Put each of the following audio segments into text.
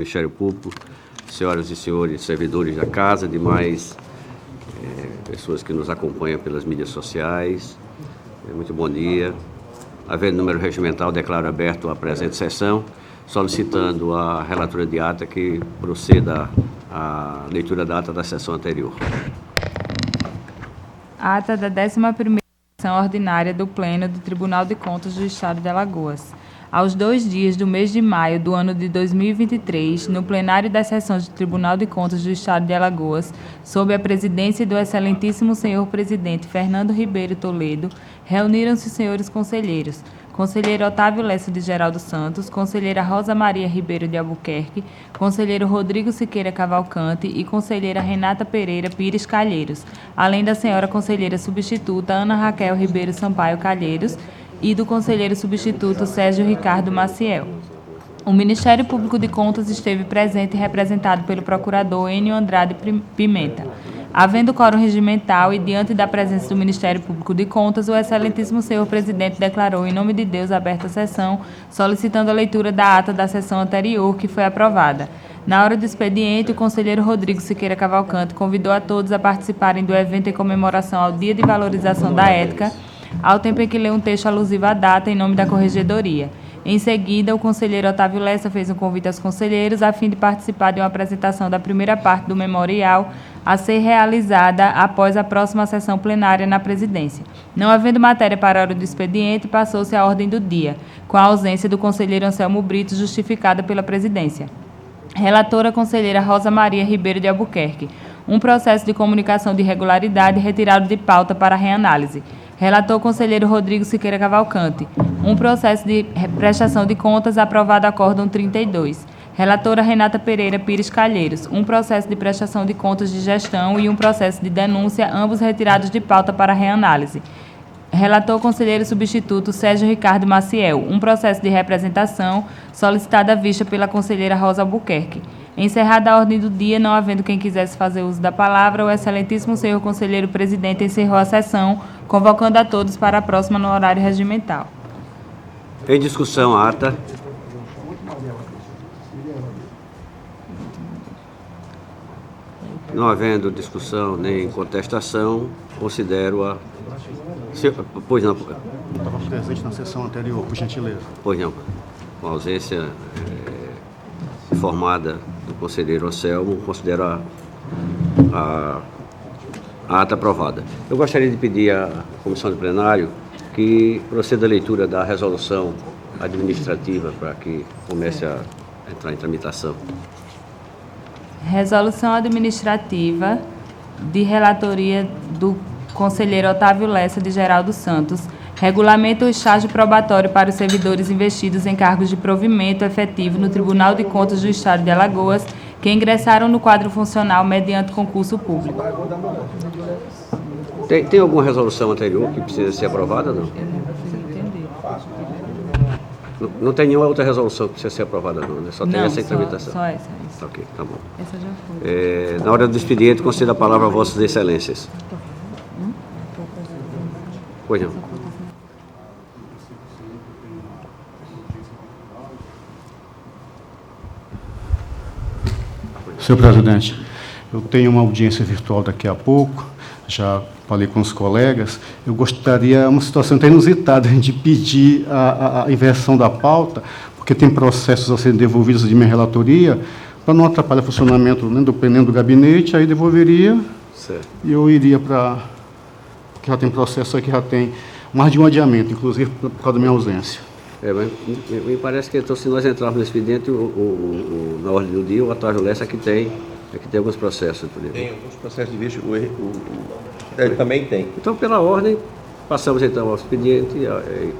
Ministério Público, senhoras e senhores servidores da Casa, demais pessoas que nos acompanham pelas mídias sociais, muito bom dia. Havendo número regimental, declaro aberto a presente sessão, solicitando a relatora de ata que proceda à leitura da ata da sessão anterior. Ata da 11ª sessão ordinária do Pleno do Tribunal de Contas do Estado de Alagoas. Aos 2 dias do mês de maio do ano de 2023, no plenário das sessões do Tribunal de Contas do Estado de Alagoas, sob a presidência do excelentíssimo senhor presidente Fernando Ribeiro Toledo, reuniram-se os senhores conselheiros: conselheiro Otávio Lessa de Geraldo Santos, conselheira Rosa Maria Ribeiro de Albuquerque, conselheiro Rodrigo Siqueira Cavalcante e conselheira Renata Pereira Pires Calheiros, além da senhora conselheira substituta Ana Raquel Ribeiro Sampaio Calheiros e do conselheiro substituto Sérgio Ricardo Maciel. O Ministério Público de Contas esteve presente e representado pelo procurador Enio Andrade Pimenta. Havendo quórum regimental e diante da presença do Ministério Público de Contas, o excelentíssimo senhor presidente declarou, em nome de Deus, aberta a sessão, solicitando a leitura da ata da sessão anterior, que foi aprovada. Na hora do expediente, o conselheiro Rodrigo Siqueira Cavalcante convidou a todos a participarem do evento em comemoração ao Dia de Valorização da Ética, ao tempo em que leu um texto alusivo à data em nome da Corregedoria. Em seguida, o conselheiro Otávio Lessa fez um convite aos conselheiros a fim de participar de uma apresentação da primeira parte do memorial a ser realizada após a próxima sessão plenária na presidência. Não havendo matéria para a hora do expediente, passou-se à ordem do dia, com a ausência do conselheiro Anselmo Brito, justificada pela presidência. Relatora conselheira Rosa Maria Ribeiro de Albuquerque. Um processo de comunicação de irregularidade retirado de pauta para reanálise. Relator conselheiro Rodrigo Siqueira Cavalcante. Um processo de prestação de contas aprovado acórdão 32. Relatora Renata Pereira Pires Calheiros. Um processo de prestação de contas de gestão e um processo de denúncia, ambos retirados de pauta para reanálise. Relator conselheiro substituto Sérgio Ricardo Maciel. Um processo de representação solicitada à vista pela conselheira Rosa Albuquerque. Encerrada a ordem do dia, não havendo quem quisesse fazer uso da palavra, o excelentíssimo senhor conselheiro presidente encerrou a sessão, convocando a todos para a próxima no horário regimental. Em discussão, a ata. Não havendo discussão nem contestação, considero-a... Pois não. Estava presente na sessão anterior, por gentileza. Pois não. Com a ausência informada do conselheiro Anselmo, considero a ata aprovada. Eu gostaria de pedir à comissão de plenário que proceda a leitura da resolução administrativa para que comece a entrar em tramitação. Resolução administrativa de relatoria do conselheiro Otávio Lessa de Geraldo Santos. Regulamenta o estágio probatório para os servidores investidos em cargos de provimento efetivo no Tribunal de Contas do Estado de Alagoas, que ingressaram no quadro funcional mediante concurso público. Tem alguma resolução anterior que precisa ser aprovada, não? Não tem nenhuma outra resolução que precisa ser aprovada, não, né? Só tem essa em tramitação. Só essa. Ok, tá bom. Essa já foi. Na hora do expediente, concedo a palavra a vossas excelências. Pois não. Senhor presidente, eu tenho uma audiência virtual daqui a pouco, já falei com os colegas. Eu gostaria, uma situação até inusitada, de pedir a inversão da pauta, porque tem processos a serem devolvidos de minha relatoria, para não atrapalhar o funcionamento, né, do plenário do gabinete, aí devolveria. Certo. E eu iria para... Porque já tem processo aqui, já tem mais de um adiamento, inclusive por causa da minha ausência. Mas me parece que, então, se nós entrarmos no expediente, na ordem do dia, o Otávio Lessa que tem alguns processos. Tem alguns processos de vista, ele também tem. Então, pela ordem, passamos então ao expediente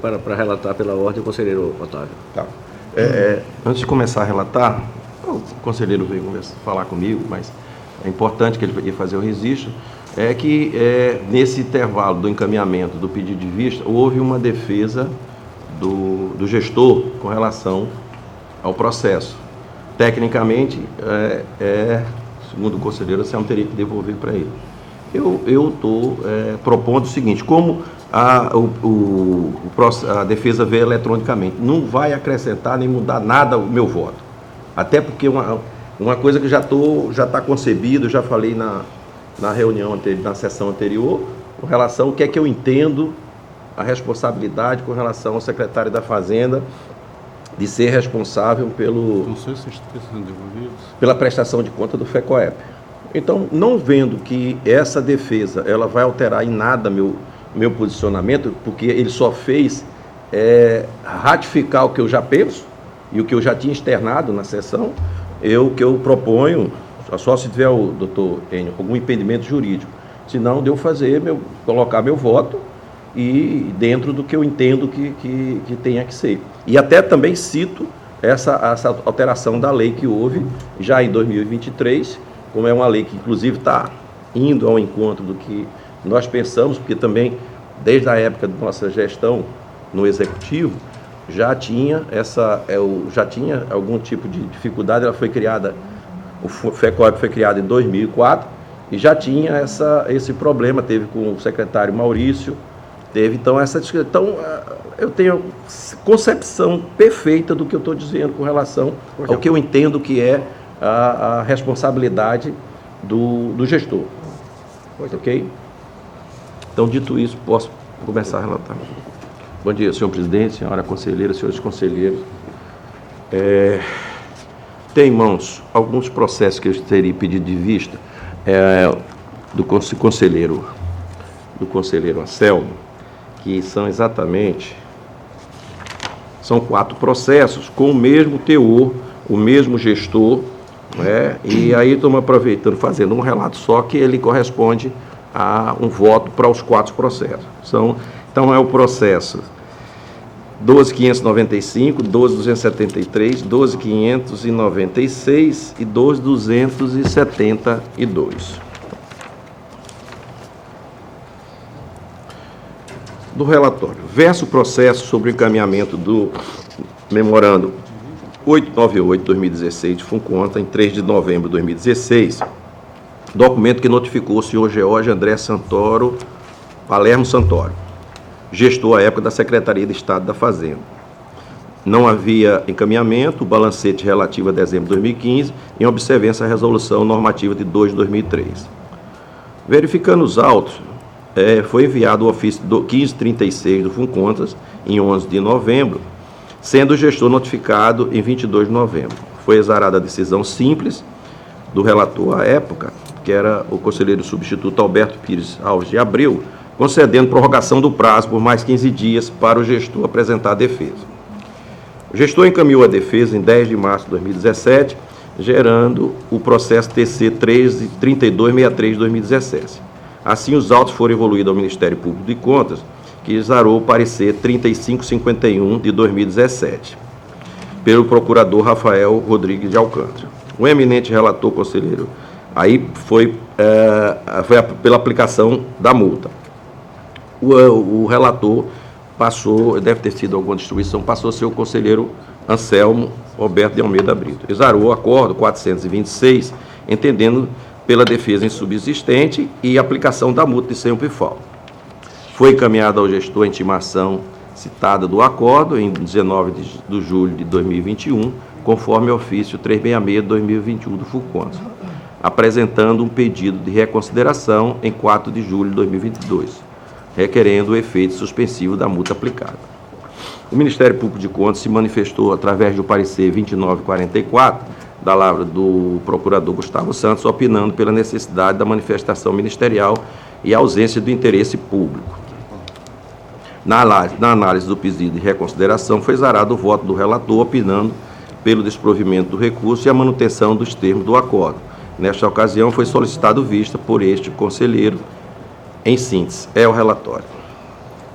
para relatar pela ordem o conselheiro Otávio. Tá. Antes de começar a relatar, o conselheiro veio falar comigo, mas é importante que ele ia fazer o registro, é que nesse intervalo do encaminhamento do pedido de vista, houve uma defesa do gestor com relação ao processo. Tecnicamente, segundo o conselheiro, você não teria que devolver para ele. Eu estou propondo o seguinte: como a defesa veio eletronicamente, não vai acrescentar nem mudar nada o meu voto. Até porque uma coisa que já está concebido, já falei na reunião anterior, na sessão anterior, com relação ao que é que eu entendo a responsabilidade com relação ao secretário da Fazenda de ser responsável pela prestação de conta do FECOEP. Então, não vendo que essa defesa ela vai alterar em nada meu posicionamento, porque ele só fez ratificar o que eu já penso e o que eu já tinha externado na sessão, o que eu proponho, só se tiver, o doutor Enio, algum impedimento jurídico, senão de eu colocar meu voto e dentro do que eu entendo que tenha que ser. E até também cito essa alteração da lei que houve já em 2023, como é uma lei que inclusive está indo ao encontro do que nós pensamos, porque também desde a época da nossa gestão no Executivo já tinha algum tipo de dificuldade. Ela foi criada, o FECOEP foi criado em 2004 e já tinha esse problema, teve com o secretário Maurício, então eu tenho concepção perfeita do que eu estou dizendo com relação ao que eu entendo que é a responsabilidade do gestor. Ok? Então, dito isso, posso começar a relatar. Bom dia, senhor presidente, senhora conselheira, senhores conselheiros. Tem em mãos alguns processos que eu teria pedido de vista do conselheiro Anselmo, que são 4 processos com o mesmo teor, o mesmo gestor, e aí estamos aproveitando, fazendo um relato só, que ele corresponde a um voto para os 4 processos. Então, é o processo 12.595, 12.273, 12.596 e 12.272. Do relatório. Verso processo sobre o encaminhamento do memorando 898/2016 de FUNCONTA em 3 de novembro de 2016, documento que notificou o senhor George André Palermo Santoro, gestor à época da Secretaria de Estado da Fazenda. Não havia encaminhamento, o balancete relativo a dezembro de 2015, em observância à resolução normativa de 2 de 2003. Verificando os autos, foi enviado o ofício 1536 do FUNCONTAS em 11 de novembro, sendo o gestor notificado em 22 de novembro. Foi exarada a decisão simples do relator à época, que era o conselheiro substituto Alberto Pires Alves de Abreu, concedendo prorrogação do prazo por mais 15 dias para o gestor apresentar a defesa. O gestor encaminhou a defesa em 10 de março de 2017, gerando o processo TC 3263 de 2017. Assim, os autos foram evoluídos ao Ministério Público de Contas, que exarou o parecer 3551 de 2017, pelo procurador Rafael Rodrigues de Alcântara. O eminente relator conselheiro, aí foi pela aplicação da multa. O relator passou, deve ter sido alguma distribuição, passou a ser o conselheiro Anselmo Roberto de Almeida Brito. Exarou o acordo 426, entendendo pela defesa insubsistente e aplicação da multa de 100 UPFAL. Foi encaminhada ao gestor a intimação citada do acordo em 19 de julho de 2021, conforme o ofício 366 de 2021 do FUNCONTAS, apresentando um pedido de reconsideração em 4 de julho de 2022, requerendo o efeito suspensivo da multa aplicada. O Ministério Público de Contas se manifestou através do parecer 2944, da lavra do procurador Gustavo Santos, opinando pela necessidade da manifestação ministerial e ausência do interesse público. Na análise do pedido de reconsideração, foi exarado o voto do relator, opinando pelo desprovimento do recurso e a manutenção dos termos do acordo. Nesta ocasião, foi solicitado vista por este conselheiro. Em síntese, é o relatório.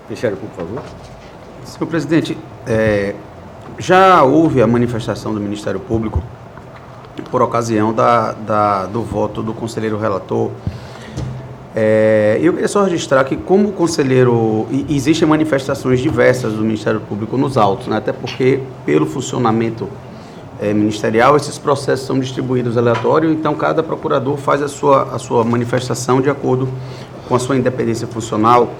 Ministério Público, por favor. Senhor presidente, já houve a manifestação do Ministério Público por ocasião do voto do conselheiro relator. Eu queria só registrar que, como conselheiro, existem manifestações diversas do Ministério Público nos autos, né? Até porque, pelo funcionamento ministerial, esses processos são distribuídos aleatório, então cada procurador faz a sua manifestação de acordo com a sua independência funcional.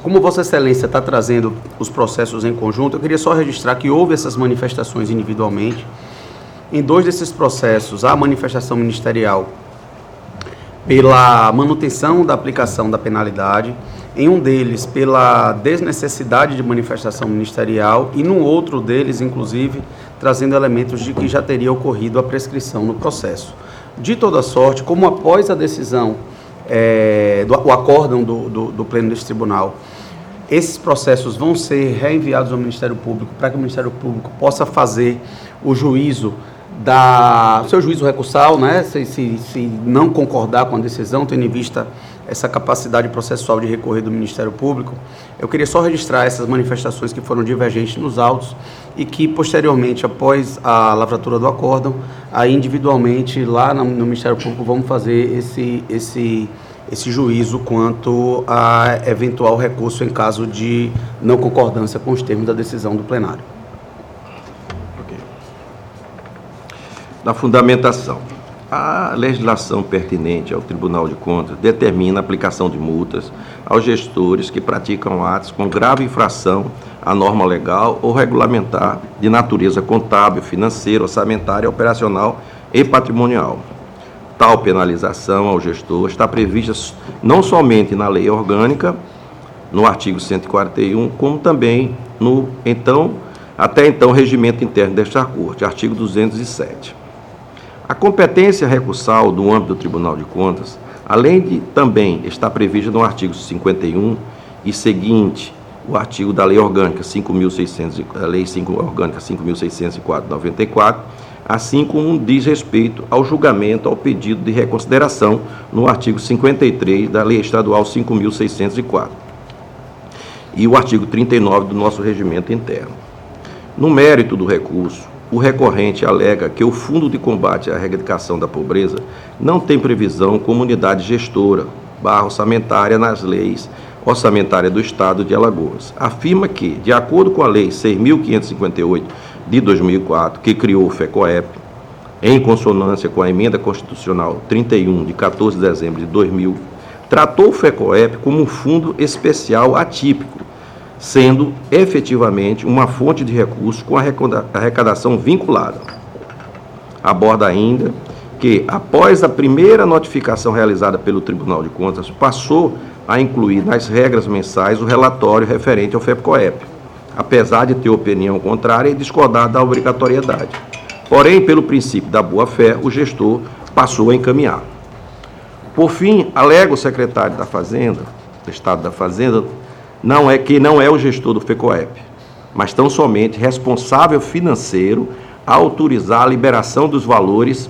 Como Vossa Excelência está trazendo os processos em conjunto, eu queria só registrar que houve essas manifestações individualmente, Em 2 desses processos, há manifestação ministerial pela manutenção da aplicação da penalidade, em um deles pela desnecessidade de manifestação ministerial e no outro deles, inclusive, trazendo elementos de que já teria ocorrido a prescrição no processo. De toda sorte, como após a decisão, o acórdão do Pleno deste Tribunal, esses processos vão ser reenviados ao Ministério Público para que o Ministério Público possa fazer o juízo seu juízo recursal, né? Se não concordar com a decisão, tendo em vista essa capacidade processual de recorrer do Ministério Público. Eu queria só registrar essas manifestações que foram divergentes nos autos e que, posteriormente, após a lavratura do acórdão, aí individualmente, lá no Ministério Público, vamos fazer esse juízo quanto a eventual recurso em caso de não concordância com os termos da decisão do plenário. Ok. Na fundamentação. A legislação pertinente ao Tribunal de Contas determina a aplicação de multas aos gestores que praticam atos com grave infração à norma legal ou regulamentar de natureza contábil, financeira, orçamentária, operacional e patrimonial. Tal penalização ao gestor está prevista não somente na lei orgânica, no artigo 141, como também no até então regimento interno desta Corte, artigo 207. A competência recursal do âmbito do Tribunal de Contas, além de também estar prevista no artigo 51 e seguinte, o artigo da Lei Orgânica 5.604/94, assim como diz respeito ao julgamento ao pedido de reconsideração no artigo 53 da Lei Estadual 5.604 e o artigo 39 do nosso regimento interno. No mérito do recurso, o recorrente alega que o Fundo de Combate à Erradicação da Pobreza não tem previsão como unidade gestora, orçamentária nas leis orçamentária do Estado de Alagoas. Afirma que, de acordo com a Lei 6.558 de 2004, que criou o FECOEP, em consonância com a Emenda Constitucional 31 de 14 de dezembro de 2000, tratou o FECOEP como um fundo especial atípico, sendo efetivamente uma fonte de recursos com arrecadação vinculada. Aborda ainda que, após a primeira notificação realizada pelo Tribunal de Contas, passou a incluir nas regras mensais o relatório referente ao FECOEP, apesar de ter opinião contrária e discordar da obrigatoriedade. Porém, pelo princípio da boa-fé, o gestor passou a encaminhar. Por fim, alega o secretário da Fazenda, do Estado da Fazenda, não é o gestor do FECOEP, mas tão somente responsável financeiro a autorizar a liberação dos valores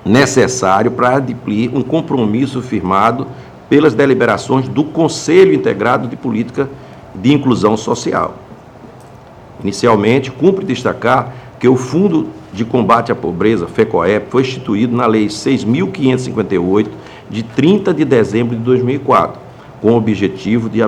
necessários para adimplir um compromisso firmado pelas deliberações do Conselho Integrado de Política de Inclusão Social. Inicialmente, cumpre destacar que o Fundo de Combate à Pobreza, FECOEP, foi instituído na Lei 6.558, de 30 de dezembro de 2004, com o objetivo de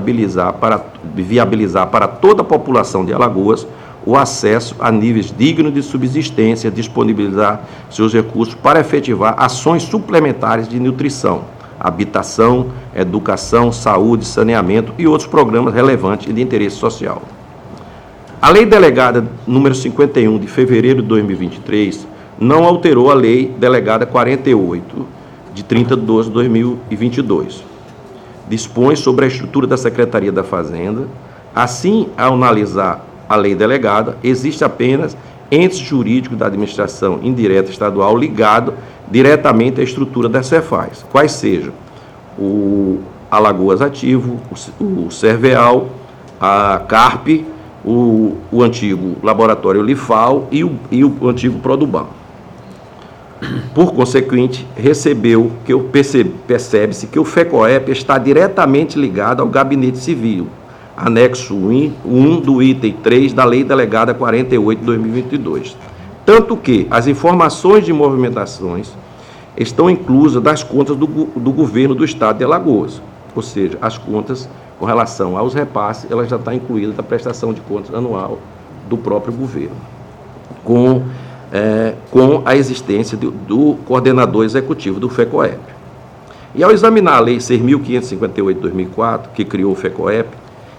viabilizar para toda a população de Alagoas o acesso a níveis dignos de subsistência, disponibilizar seus recursos para efetivar ações suplementares de nutrição, habitação, educação, saúde, saneamento e outros programas relevantes e de interesse social. A Lei Delegada número 51 de fevereiro de 2023 não alterou a Lei Delegada 48 de 30 de 12 de 2022. Dispõe sobre a estrutura da Secretaria da Fazenda. Assim, ao analisar a lei delegada, existe apenas entes jurídicos da administração indireta estadual ligado diretamente à estrutura das Cefaz, quais sejam o Alagoas Ativo, o Cerveal, a CARP, o antigo Laboratório Lifal e o antigo Produban. Por consequente, percebe-se que o FECOEP está diretamente ligado ao Gabinete Civil, anexo 1 do item 3 da Lei Delegada 48 de 2022. Tanto que as informações de movimentações estão inclusas das contas do governo do Estado de Alagoas, ou seja, as contas com relação aos repasses, ela já está incluída da prestação de contas anual do próprio governo, com a existência do coordenador executivo do FECOEP. E ao examinar a Lei 6.558 de 2004, que criou o FECOEP,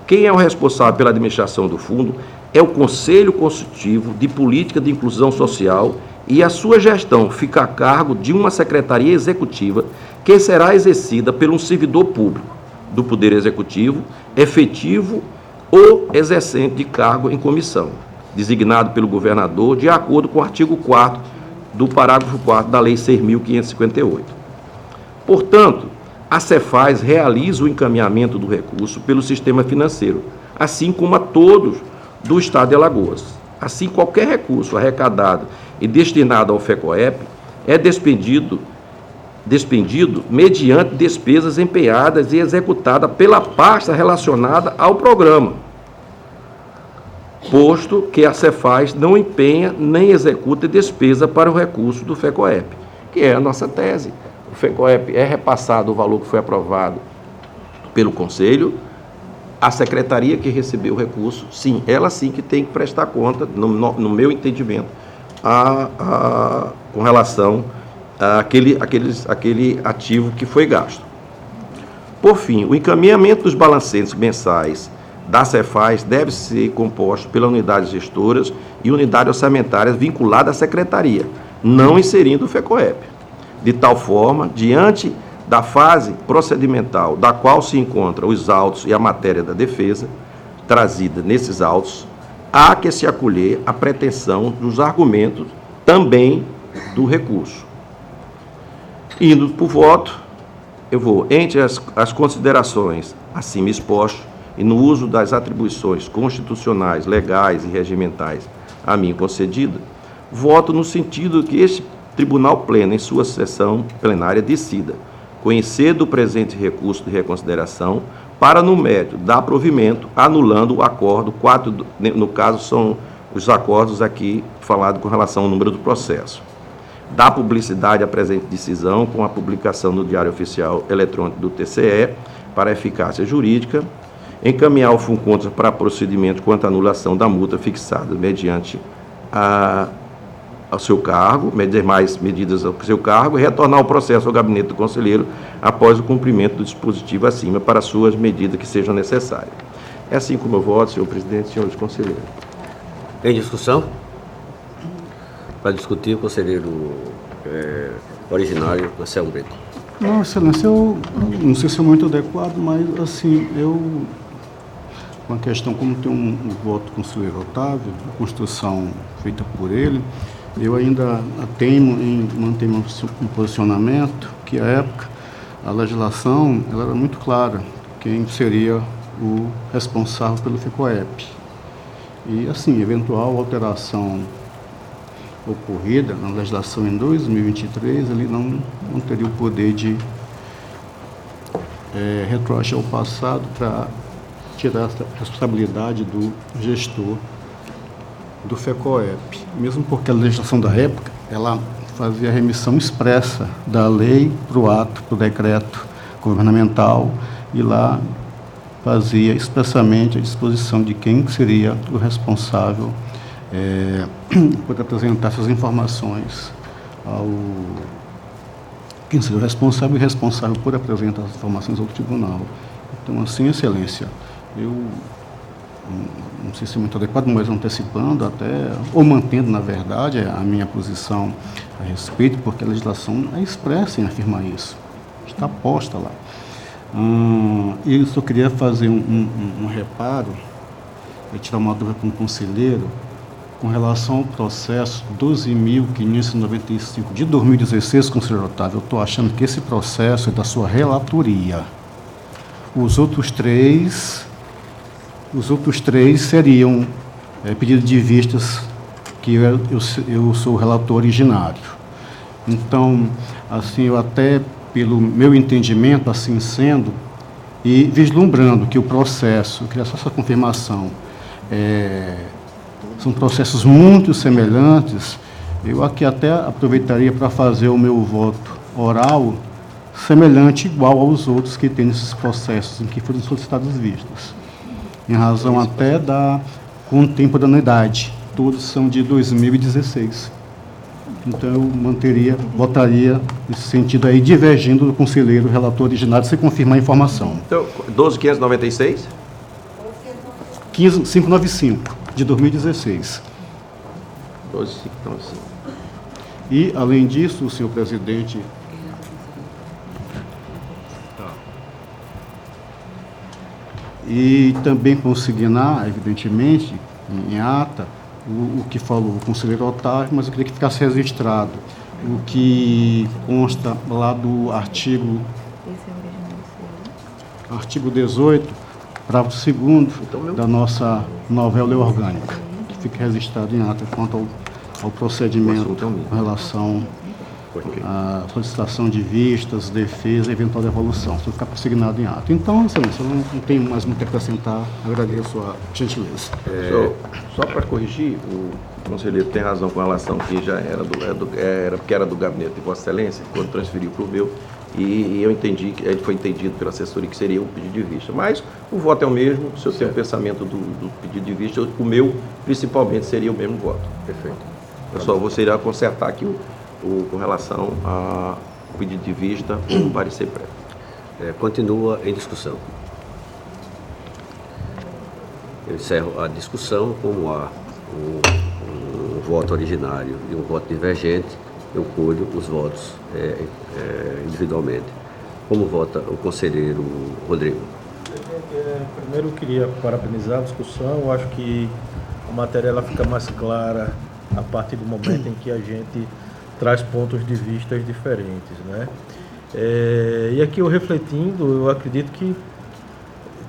quem é o responsável pela administração do fundo é o Conselho Consultivo de Política de Inclusão Social e a sua gestão fica a cargo de uma secretaria executiva que será exercida por um servidor público do Poder Executivo, efetivo ou exercente de cargo em comissão, designado pelo governador, de acordo com o artigo 4º do parágrafo 4º da Lei 6.558. Portanto, a Cefaz realiza o encaminhamento do recurso pelo sistema financeiro, assim como a todos do Estado de Alagoas. Assim, qualquer recurso arrecadado e destinado ao FECOEP é despendido mediante despesas empenhadas e executadas pela pasta relacionada ao programa, posto que a Cefaz não empenha nem executa despesa para o recurso do FECOEP, que é a nossa tese. O FECOEP é repassado o valor que foi aprovado pelo Conselho, a secretaria que recebeu o recurso, sim, ela sim que tem que prestar conta, no meu entendimento, com relação àquele ativo que foi gasto. Por fim, o encaminhamento dos balancetes mensais da Cefaz deve ser composto pelas unidades gestoras e unidades orçamentárias vinculadas à secretaria, não inserindo o FECOEP. De tal forma, diante da fase procedimental da qual se encontram os autos e a matéria da defesa, trazida nesses autos, há que se acolher à pretensão dos argumentos também do recurso. Indo por voto, eu vou, entre as considerações acima expostas e no uso das atribuições constitucionais, legais e regimentais a mim concedida, voto no sentido que este Tribunal Pleno, em sua sessão plenária, decida conhecer do presente recurso de reconsideração para, no mérito, dar provimento, anulando o acordo 4, no caso são os acordos aqui falados com relação ao número do processo. Dar publicidade à presente decisão com a publicação no Diário Oficial Eletrônico do TCE para eficácia jurídica, encaminhar o FUNCONTRAS para procedimento quanto à anulação da multa fixada mediante ao seu cargo, demais medidas ao seu cargo, e retornar o processo ao gabinete do conselheiro após o cumprimento do dispositivo acima para suas medidas que sejam necessárias. É assim como eu voto, senhor presidente e senhores conselheiros. Em discussão? Para discutir, o conselheiro originário, Marcelo Brito. Não, excelência, eu não sei se é muito adequado, mas assim, uma questão, como tem um voto do conselheiro Otávio, a construção feita por ele, eu ainda teimo em manter um posicionamento que, à época, a legislação ela era muito clara, quem seria o responsável pelo FECOEP. E, assim, eventual alteração ocorrida na legislação em 2023, ele não teria o poder de retroagir ao passado para tirar essa responsabilidade do gestor do FECOEP, mesmo porque a legislação da época, ela fazia a remissão expressa da lei para o ato, para o decreto governamental, e lá fazia expressamente a disposição de quem seria o responsável por apresentar essas informações quem seria o responsável e responsável por apresentar as informações ao tribunal. Então, assim, excelência, eu não sei se é muito adequado, mas antecipando até, ou mantendo, na verdade, a minha posição a respeito, porque a legislação é expressa em afirmar isso, está posta lá. E eu só queria fazer um reparo, tirar uma dúvida com o conselheiro, com relação ao processo 12.595 de 2016, conselheiro Otávio. Eu estou achando que esse processo é da sua relatoria. Os outros três seriam pedido de vistas que eu sou o relator originário. Então, assim, eu até, pelo meu entendimento, assim sendo, e vislumbrando que o processo, eu queria só essa confirmação, são processos muito semelhantes, eu aqui até aproveitaria para fazer o meu voto oral semelhante, igual aos outros que tem nesses processos em que foram solicitadas vistas. Em razão até com o tempo da anuidade. Todos são de 2016. Então, eu votaria nesse sentido aí, divergindo do conselheiro relator originário, se confirmar a informação. Então, 12.596? 15.595, de 2016. 12.595. E, além disso, senhor presidente, e também consignar, evidentemente, em ata, o que falou o conselheiro Otávio, mas eu queria que ficasse registrado o que consta lá do artigo 18, parágrafo 2º da nossa novela orgânica, que fique registrado em ata quanto ao procedimento em relação à solicitação de vistas, defesa e eventual devolução. Isso ficar consignado em ata. Então, excelência, eu não tenho mais muito a acrescentar. Agradeço a gentileza. Só para corrigir, o conselheiro tem razão com relação que já porque era do gabinete de Vossa Excelência, quando transferiu para o meu, e eu entendi, que ele foi entendido pela assessoria que seria o pedido de vista. Mas o voto é o mesmo, se eu tenho o pensamento do pedido de vista, o meu, principalmente, seria o mesmo voto. Perfeito. Eu só vou consertar aqui com relação ao pedido de vista ou parecer prévio. Continua em discussão. Eu encerro a discussão. Como há um voto originário e um voto divergente, eu colho os votos individualmente. Como vota o conselheiro Rodrigo? Primeiro eu queria parabenizar a discussão. Eu acho que a matéria ela fica mais clara a partir do momento em que a gente traz pontos de vista diferentes, né? E aqui eu refletindo, eu acredito que,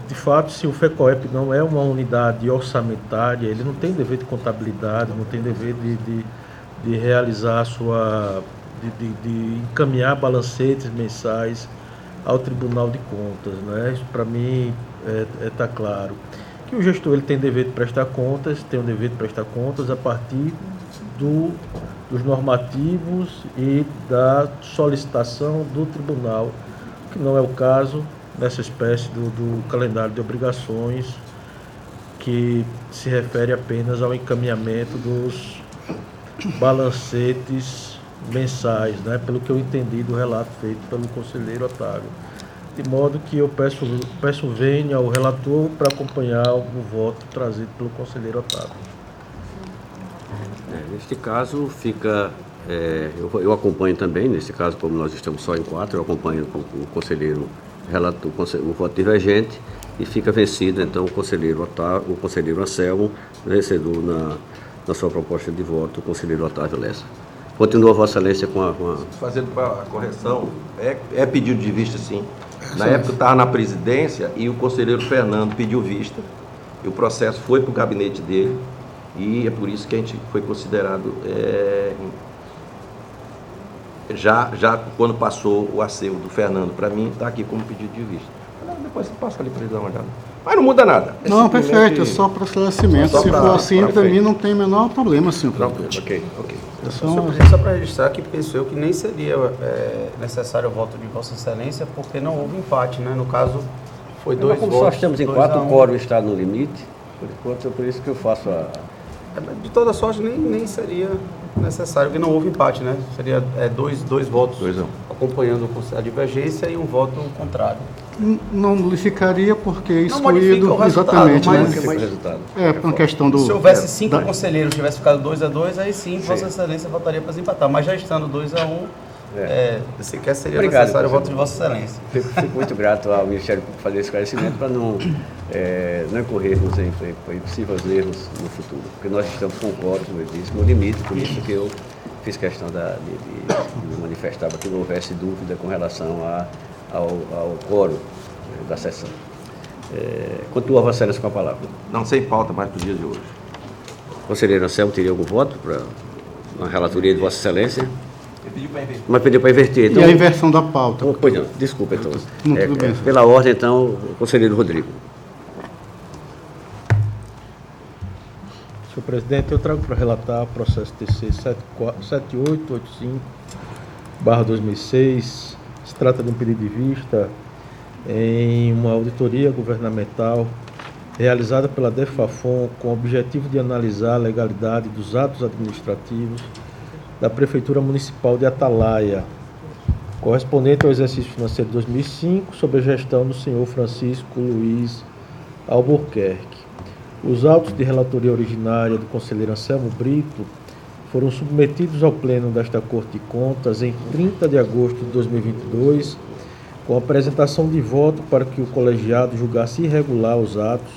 de fato, se o FECOEP não é uma unidade orçamentária, ele não tem dever de contabilidade, não tem dever de realizar de encaminhar balancetes mensais ao Tribunal de Contas, né? Isso para mim está claro. Que o gestor ele tem dever de prestar contas, tem o dever de prestar contas a partir dos normativos e da solicitação do tribunal, que não é o caso nessa espécie do calendário de obrigações, que se refere apenas ao encaminhamento dos balancetes mensais, né, pelo que eu entendi do relato feito pelo conselheiro Otávio. De modo que eu peço vênia ao relator para acompanhar o voto trazido pelo conselheiro Otávio. Neste caso, fica... eu acompanho também, nesse caso, como nós estamos só em 4, eu acompanho o conselheiro relator, o voto divergente, e fica vencido, então, o conselheiro Anselmo, vencedor na sua proposta de voto, o conselheiro Otávio Lessa. Continua Vossa Excelência com a... Fazendo a correção, é pedido de vista, sim. Na época eu estava na presidência e o conselheiro Fernando pediu vista, e o processo foi para o gabinete dele, e é por isso que a gente foi considerado, já quando passou o acervo do Fernando para mim, está aqui como pedido de vista. Depois você passa ali para ele dar uma olhada. Mas não muda nada. Não, perfeito, é só para esclarecimento. Se for assim, para mim não tem o menor problema, senhor presidente. Ok. Só para registrar que penso eu que nem seria necessário o voto de Vossa Excelência, porque não houve empate, né? No caso, foi dois como votos. só estamos em 4, o quórum está no limite, por enquanto, é por isso que eu faço a... De toda sorte, nem seria necessário, porque não houve empate, né? Seria dois votos 2-1. acompanhando a divergência e um voto contrário. Não modificaria porque é Não modifica excluído, o resultado, exatamente, mas- né? Fica o resultado. Por uma questão do... Se houvesse 5 da- conselheiros, tivesse ficado 2-2, aí sim, Vossa Excelência votaria para desempatar. Mas já estando 2-1, sequer seria Obrigado, necessário o voto de conselheiro. Vossa Excelência. Fico muito grato ao Ministério por fazer esse esclarecimento para não incorrermos em possíveis erros no futuro. Porque nós estamos com o quórum, como eu disse, no limite, por isso que eu fiz questão de manifestar para que não houvesse dúvida com relação ao quórum da sessão. Continua Vossa Excelência com a palavra. Não, sem pauta mais para o dia de hoje. Conselheiro Anselmo, teria algum voto para a relatoria de Vossa Excelência? Ele pediu para inverter. Mas pediu para inverter. Então, E a inversão da pauta. pois não, desculpa então. Não, tudo bem. Pela ordem, então, o conselheiro Rodrigo. Senhor presidente, eu trago para relatar o processo TC 7885/2006. Se trata de um pedido de vista em uma auditoria governamental realizada pela DEFAFON com o objetivo de analisar a legalidade dos atos administrativos da Prefeitura Municipal de Atalaia, correspondente ao exercício financeiro de 2005, sob a gestão do senhor Francisco Luiz Albuquerque. Os autos de relatoria originária do conselheiro Anselmo Brito foram submetidos ao Pleno desta Corte de Contas em 30 de agosto de 2022, com apresentação de voto para que o colegiado julgasse irregular os atos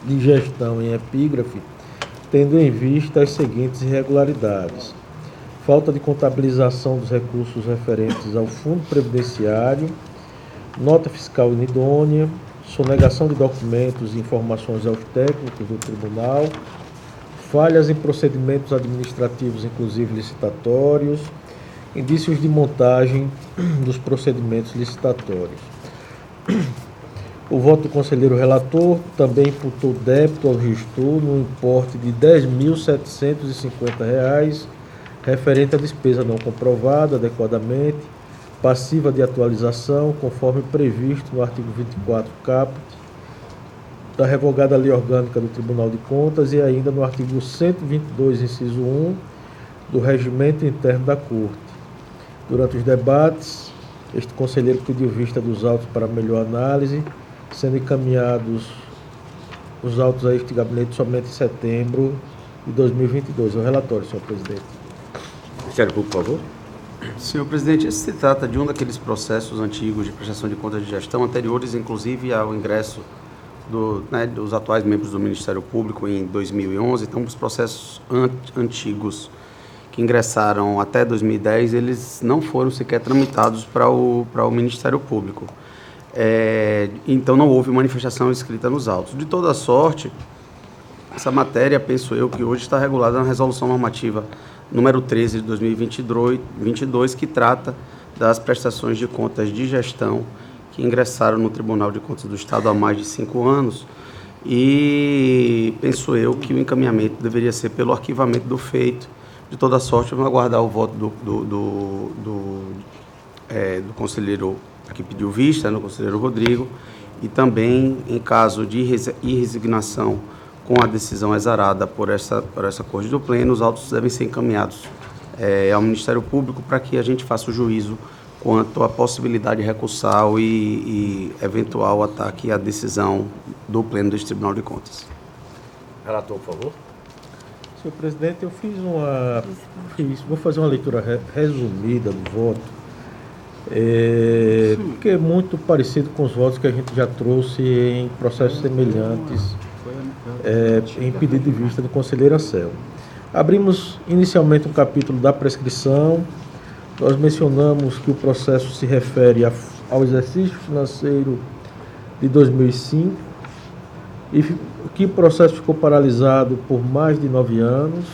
de gestão em epígrafe, tendo em vista as seguintes irregularidades: falta de contabilização dos recursos referentes ao Fundo Previdenciário, nota fiscal inidônea, sonegação de documentos e informações aos técnicos do tribunal, falhas em procedimentos administrativos, inclusive licitatórios, indícios de montagem dos procedimentos licitatórios. O voto do conselheiro relator também imputou débito ao gestor no importe de R$ 10.750, referente à despesa não comprovada adequadamente, passiva de atualização, conforme previsto no artigo 24 caput da revogada Lei Orgânica do Tribunal de Contas e ainda no artigo 122, inciso 1, do Regimento Interno da Corte. Durante os debates, este conselheiro pediu vista dos autos para melhor análise, sendo encaminhados os autos a este gabinete somente em setembro de 2022. O relatório, senhor presidente. Ministério Público, por favor. Senhor presidente, esse se trata de um daqueles processos antigos de prestação de contas de gestão, anteriores inclusive ao ingresso dos atuais membros do Ministério Público em 2011. Então, os processos antigos que ingressaram até 2010, eles não foram sequer tramitados para o Ministério Público. Então, não houve manifestação escrita nos autos. De toda sorte, essa matéria, penso eu, que hoje está regulada na Resolução Normativa número 13 de 2022, que trata das prestações de contas de gestão que ingressaram no Tribunal de Contas do Estado há mais de 5 anos, e penso eu que o encaminhamento deveria ser pelo arquivamento do feito. De toda sorte, vamos aguardar o voto do conselheiro que pediu vista, no conselheiro Rodrigo, e também, em caso de irresignação com a decisão exarada por essa Corte do Pleno, os autos devem ser encaminhados ao Ministério Público para que a gente faça o juízo quanto à possibilidade recursal e eventual ataque à decisão do Pleno deste Tribunal de Contas. Relator, por favor. Senhor presidente, eu vou fazer uma leitura resumida do voto, porque é muito parecido com os votos que a gente já trouxe em processos semelhantes, em pedido de vista do conselheiro Anselmo. Abrimos inicialmente um capítulo da prescrição. Nós mencionamos que o processo se refere ao exercício financeiro de 2005 e que o processo ficou paralisado por mais de 9 anos,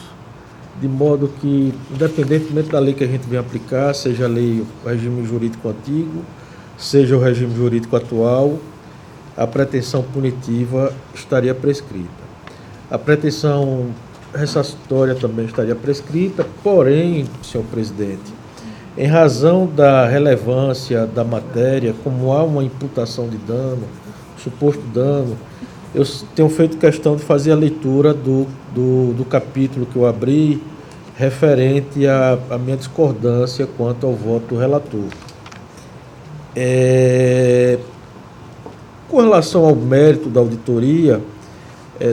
de modo que, independentemente da lei que a gente vem aplicar, seja a lei, o regime jurídico antigo, seja o regime jurídico atual, a pretensão punitiva estaria prescrita. A pretensão ressarcitória também estaria prescrita, porém, senhor presidente, em razão da relevância da matéria, como há uma imputação de dano, suposto dano, eu tenho feito questão de fazer a leitura do capítulo que eu abri, referente à minha discordância quanto ao voto do relator. Com relação ao mérito da auditoria,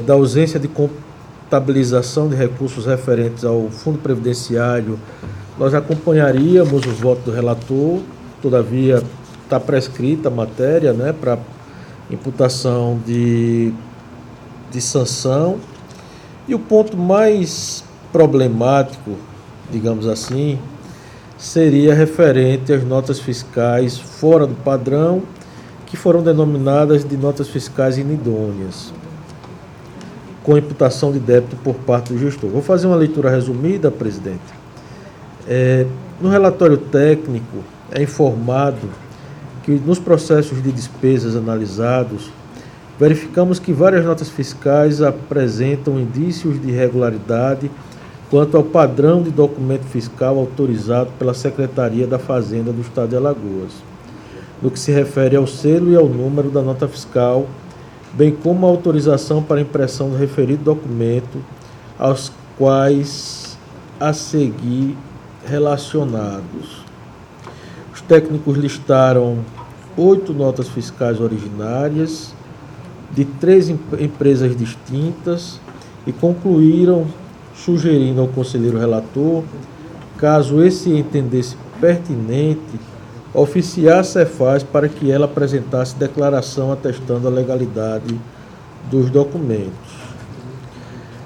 da ausência de contabilização de recursos referentes ao Fundo Previdenciário, nós acompanharíamos o voto do relator, todavia está prescrita a matéria, para imputação de sanção. E o ponto mais problemático, digamos assim, seria referente às notas fiscais fora do padrão, que foram denominadas de notas fiscais inidôneas, com imputação de débito por parte do gestor. Vou fazer uma leitura resumida, presidente. No relatório técnico é informado que nos processos de despesas analisados, verificamos que várias notas fiscais apresentam indícios de irregularidade quanto ao padrão de documento fiscal autorizado pela Secretaria da Fazenda do Estado de Alagoas, no que se refere ao selo e ao número da nota fiscal, bem como a autorização para impressão do referido documento, aos quais a seguir relacionados. Os técnicos listaram 8 notas fiscais originárias de 3 empresas distintas e concluíram sugerindo ao conselheiro relator, caso esse entendesse pertinente, oficiar a Cefaz para que ela apresentasse declaração atestando a legalidade dos documentos.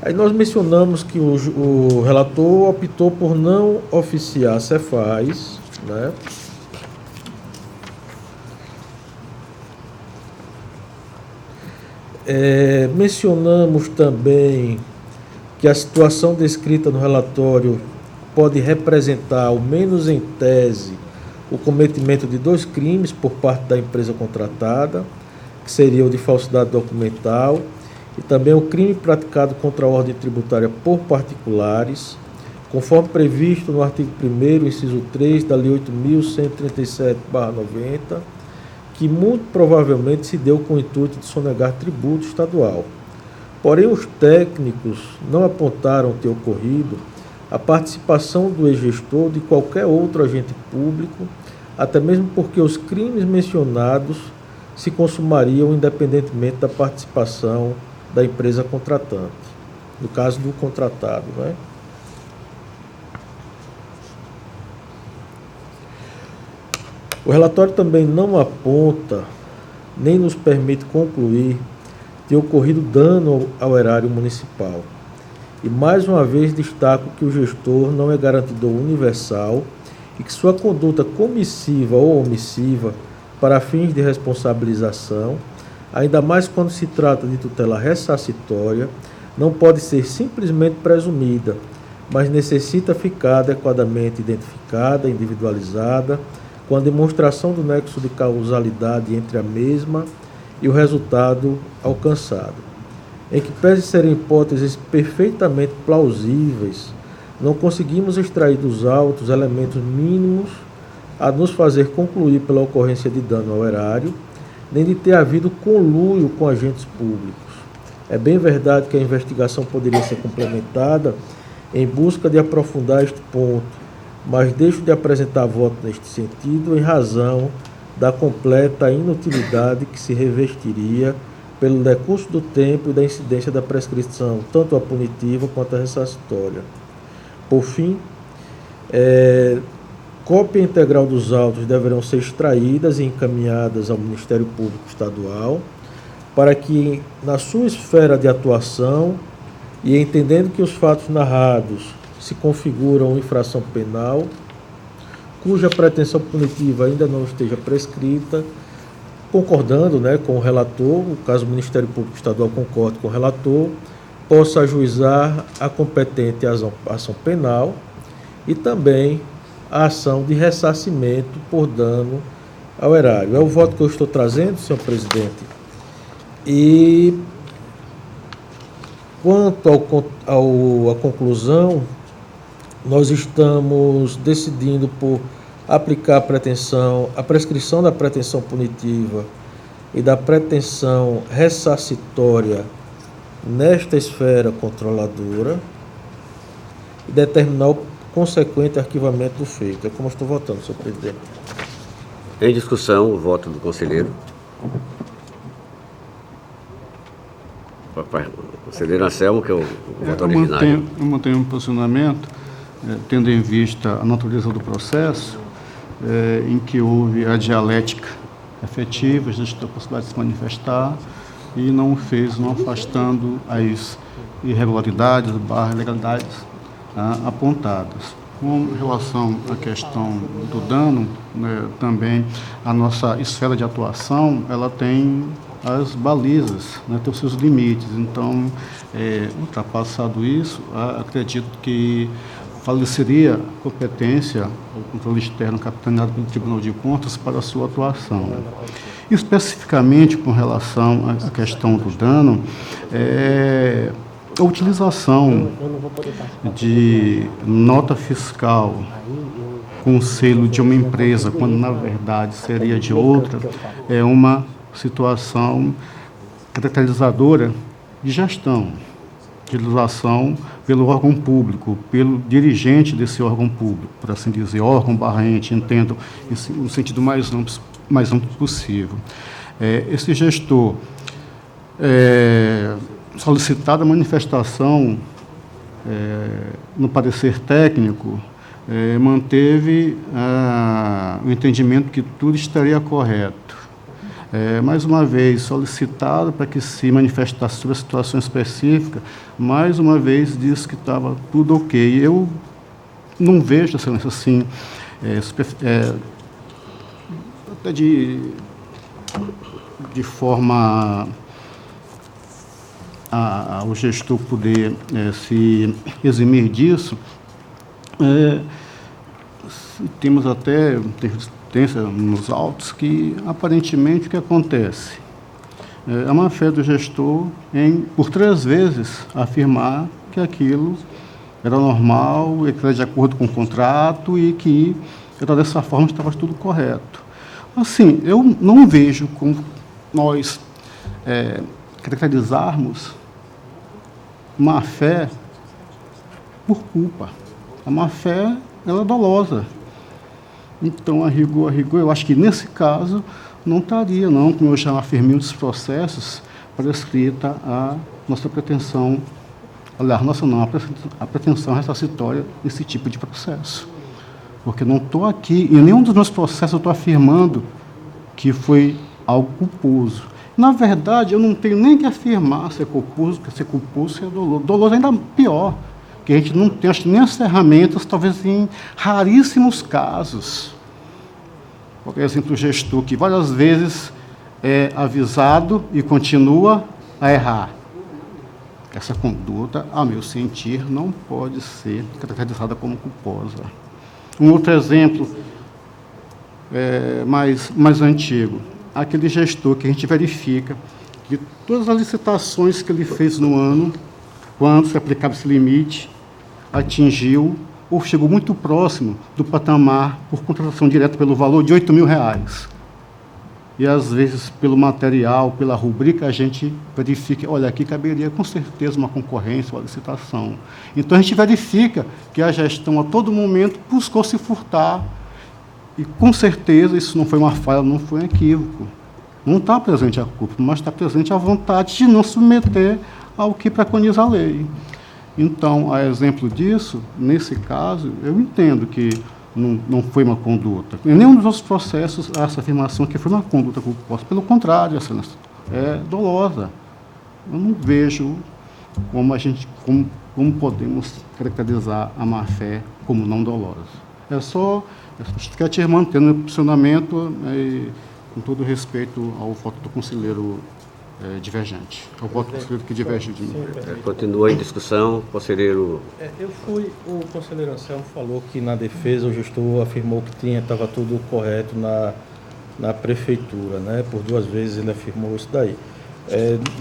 Aí nós mencionamos que o relator optou por não oficiar a Cefaz, né? Mencionamos também que a situação descrita no relatório pode representar, ao menos em tese, o cometimento de 2 crimes por parte da empresa contratada, que seria o de falsidade documental, e também o crime praticado contra a ordem tributária por particulares, conforme previsto no artigo 1º, inciso 3 da Lei 8.137/90, que muito provavelmente se deu com o intuito de sonegar tributo estadual. Porém, os técnicos não apontaram ter ocorrido a participação do ex-gestor ou de qualquer outro agente público, até mesmo porque os crimes mencionados se consumariam independentemente da participação da empresa contratante, no caso do contratado, né? O relatório também não aponta, nem nos permite concluir ter ocorrido dano ao erário municipal. E mais uma vez destaco que o gestor não é garantidor universal e que sua conduta comissiva ou omissiva para fins de responsabilização, ainda mais quando se trata de tutela ressarcitória, não pode ser simplesmente presumida, mas necessita ficar adequadamente identificada, individualizada, com a demonstração do nexo de causalidade entre a mesma e o resultado alcançado. Em que pese serem hipóteses perfeitamente plausíveis, não conseguimos extrair dos autos elementos mínimos a nos fazer concluir pela ocorrência de dano ao erário, nem de ter havido conluio com agentes públicos. É bem verdade que a investigação poderia ser complementada em busca de aprofundar este ponto, mas deixo de apresentar voto neste sentido em razão da completa inutilidade que se revestiria pelo decurso do tempo e da incidência da prescrição, tanto a punitiva quanto a ressarcitória. Por fim, cópia integral dos autos deverão ser extraídas e encaminhadas ao Ministério Público Estadual, para que, na sua esfera de atuação, e entendendo que os fatos narrados se configuram infração penal, cuja pretensão punitiva ainda não esteja prescrita, concordando, né, com o relator, no caso o Ministério Público Estadual concorde com o relator, possa ajuizar a competente ação penal e também a ação de ressarcimento por dano ao erário. É o voto que eu estou trazendo, senhor presidente. E quanto à conclusão, nós estamos decidindo por aplicar a prescrição da pretensão punitiva e da pretensão ressarcitória nesta esfera controladora e determinar o consequente arquivamento do feito. É como eu estou votando, senhor presidente. Em discussão, o voto do conselheiro. O conselheiro Anselmo, que é o voto originário. Eu mantenho um posicionamento, tendo em vista a natureza do processo, em que houve a dialética efetiva, a gente tem a possibilidade de se manifestar e não fez, não afastando as irregularidades, ilegalidades apontadas. Com relação à questão do dano, né, também a nossa esfera de atuação, ela tem as balizas, né, tem os seus limites. Então, ultrapassado isso, acredito que faleceria a competência, o controle externo capitaneado pelo Tribunal de Contas para a sua atuação. Especificamente com relação à questão do dano, a utilização de nota fiscal com selo de uma empresa, quando na verdade seria de outra, é uma situação caracterizadora de gestão, de utilização pelo órgão público, pelo dirigente desse órgão público, por assim dizer, órgão/ente, entendo isso no sentido mais amplo possível. Esse gestor, solicitada a manifestação no parecer técnico, manteve o entendimento que tudo estaria correto. Mais uma vez, solicitado para que se manifestasse sobre a situação específica, mais uma vez disse que estava tudo ok. Eu não vejo, Excelência, assim, até de forma o gestor poder se eximir disso. Temos até interferência nos autos que, aparentemente, o que acontece? A má-fé do gestor em, por 3 vezes, afirmar que aquilo era normal, que era de acordo com o contrato e que era dessa forma que estava tudo correto. Assim, eu não vejo como nós caracterizarmos má-fé por culpa. A má-fé, ela é dolosa. Então, a rigor, eu acho que nesse caso não estaria, não, como eu já afirmei nos processos, prescrita a nossa pretensão, aliás, a pretensão ressarcitória desse tipo de processo. Porque não estou aqui, em nenhum dos meus processos eu estou afirmando que foi algo culposo. Na verdade, eu não tenho nem que afirmar se é culposo, se é doloso. Doloso ainda pior, que a gente não tem, acho, nem as ferramentas, talvez em raríssimos casos. Por exemplo, o gestor que várias vezes é avisado e continua a errar. Essa conduta, a meu sentir, não pode ser caracterizada como culposa. Um outro exemplo mais antigo, aquele gestor que a gente verifica que todas as licitações que ele fez no ano, quando se aplicava esse limite, atingiu ou chegou muito próximo do patamar por contratação direta pelo valor de R$8.000. E, às vezes, pelo material, pela rubrica, a gente verifica, olha, aqui caberia com certeza uma concorrência, uma licitação. Então, a gente verifica que a gestão, a todo momento, buscou se furtar. E, com certeza, isso não foi uma falha, não foi um equívoco. Não está presente a culpa, mas está presente a vontade de não submeter ao que preconiza a lei. Então, a exemplo disso, nesse caso, eu entendo que não foi uma conduta. Em nenhum dos outros processos, há essa afirmação que foi uma conduta culposa. Pelo contrário, é dolosa. Eu não vejo como podemos caracterizar a má-fé como não dolosa. É só ficar te mantendo no posicionamento, com todo respeito ao voto do conselheiro divergente. Ao voto do conselheiro que diverge de mim. Continua em discussão, conselheiro. O conselheiro Anselmo falou que na defesa o gestor afirmou que estava tudo correto na prefeitura, né? Por 2 vezes ele afirmou isso daí.